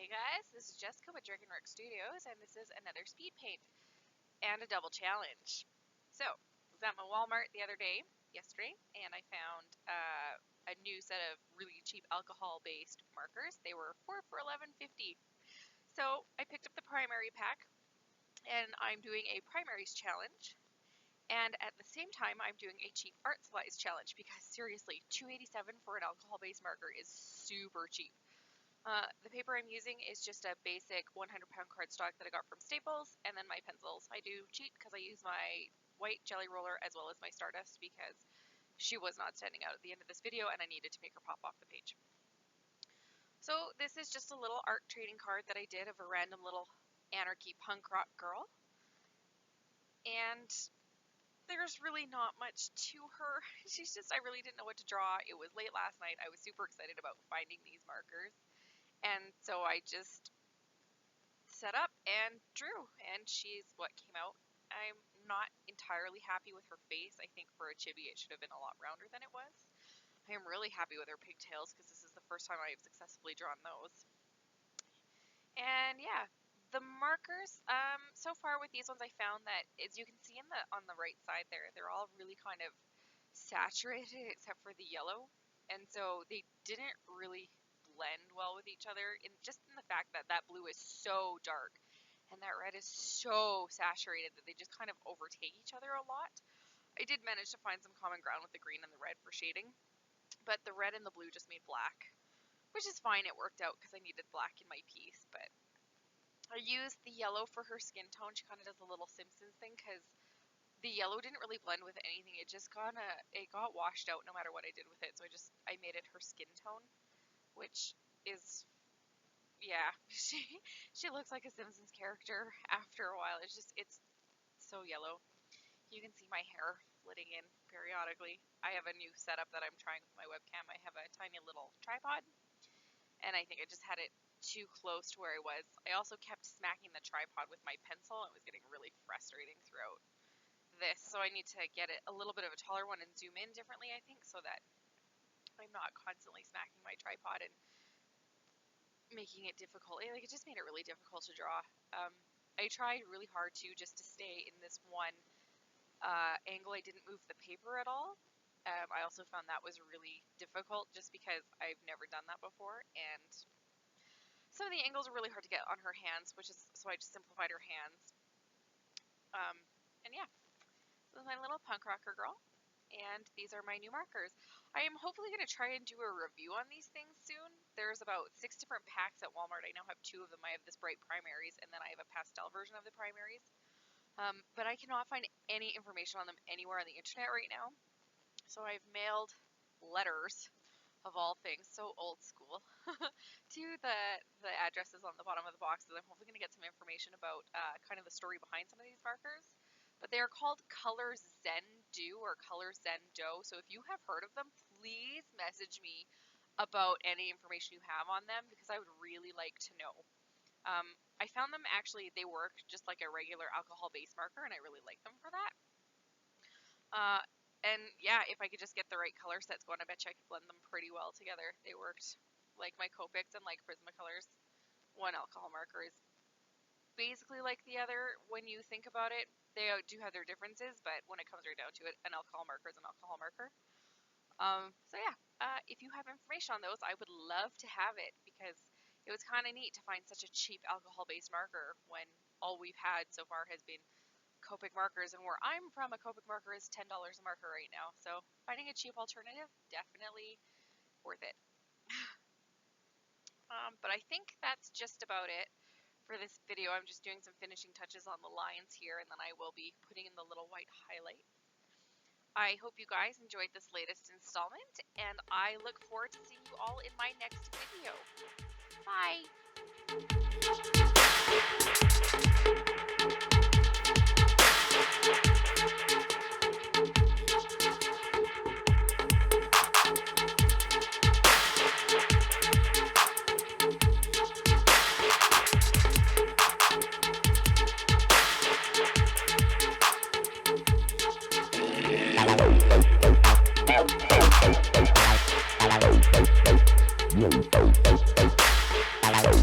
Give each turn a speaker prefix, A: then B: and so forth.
A: Hey guys, this is Jessica with Dragon Rock Studios, and this is another speed paint and a double challenge. So, I was at my Walmart the other day, yesterday, and I found a new set of really cheap alcohol-based markers. They were 4 for $11.50. So, I picked up the primary pack, and I'm doing a primaries challenge. And at the same time, I'm doing a cheap art supplies challenge because seriously, $2.87 for an alcohol-based marker is super cheap. The paper I'm using is just a basic 100-pound cardstock that I got from Staples, and then my pencils. I do cheat because I use my white jelly roller as well as my Stardust because she was not standing out at the end of this video and I needed to make her pop off the page. So this is just a little art trading card that I did of a random little anarchy punk rock girl. And there's really not much to her. She's just, I really didn't know what to draw. It was late last night. I was super excited about finding these markers. And so I just set up and drew, and she's what came out. I'm not entirely happy with her face. I think for a chibi it should have been a lot rounder than it was. I am really happy with her pigtails because this is the first time I've successfully drawn those. And yeah, the markers, so far with these ones I found that, as you can see on the right side there, they're all really kind of saturated except for the yellow. And so they didn't really blend well with each other, just in the fact that that blue is so dark and that red is so saturated that they just kind of overtake each other a lot. I did manage to find some common ground with the green and the red for shading, but the red and the blue just made black, which is fine. It worked out because I needed black in my piece. But I used the yellow for her skin tone. She kind of does a little Simpsons thing because the yellow didn't really blend with anything. It just got washed out no matter what I did with it. So I made it her skin tone, which is, yeah, she looks like a Simpsons character after a while. It's so yellow. You can see my hair flitting in periodically. I have a new setup that I'm trying with my webcam. I have a tiny little tripod, and I think I just had it too close to where I was. I also kept smacking the tripod with my pencil. It was getting really frustrating throughout this, so I need to get it a little bit of a taller one and zoom in differently, I think, so that I'm not constantly smacking my tripod and making it difficult. Like, it just made it really difficult to draw. I tried really hard too just to stay in this one angle. I didn't move the paper at all. I also found that was really difficult just because I've never done that before, and some of the angles are really hard to get on her hands, so I just simplified her hands. And yeah, this is my little punk rocker girl. And these are my new markers. I am hopefully going to try and do a review on these things soon. There's about 6 different packs at Walmart. I now have 2 of them. I have this bright Primaries, and then I have a pastel version of the Primaries. But I cannot find any information on them anywhere on the internet right now. So I've mailed letters, of all things, so old school, to the addresses on the bottom of the boxes. I'm hopefully going to get some information about kind of the story behind some of these markers. But they are called colourzendo or colourzendo. So if you have heard of them, please message me about any information you have on them because I would really like to know. I found them actually, they work just like a regular alcohol-based marker, and I really like them for that. And yeah, if I could just get the right color sets going, I bet you I could blend them pretty well together. They worked like my Copics and like Prismacolors. One alcohol marker is basically like the other when you think about it. They do have their differences, but when it comes right down to it, an alcohol marker is an alcohol marker. So yeah, if you have information on those, I would love to have it because it was kind of neat to find such a cheap alcohol-based marker when all we've had so far has been Copic markers, and where I'm from, a Copic marker is $10 a marker right now. So finding a cheap alternative, definitely worth it. But I think that's just about it for this video. I'm just doing some finishing touches on the lines here, and then I will be putting in the little white highlights. I hope you guys enjoyed this latest installment, and I look forward to seeing you all in my next video. Bye!
B: Hello.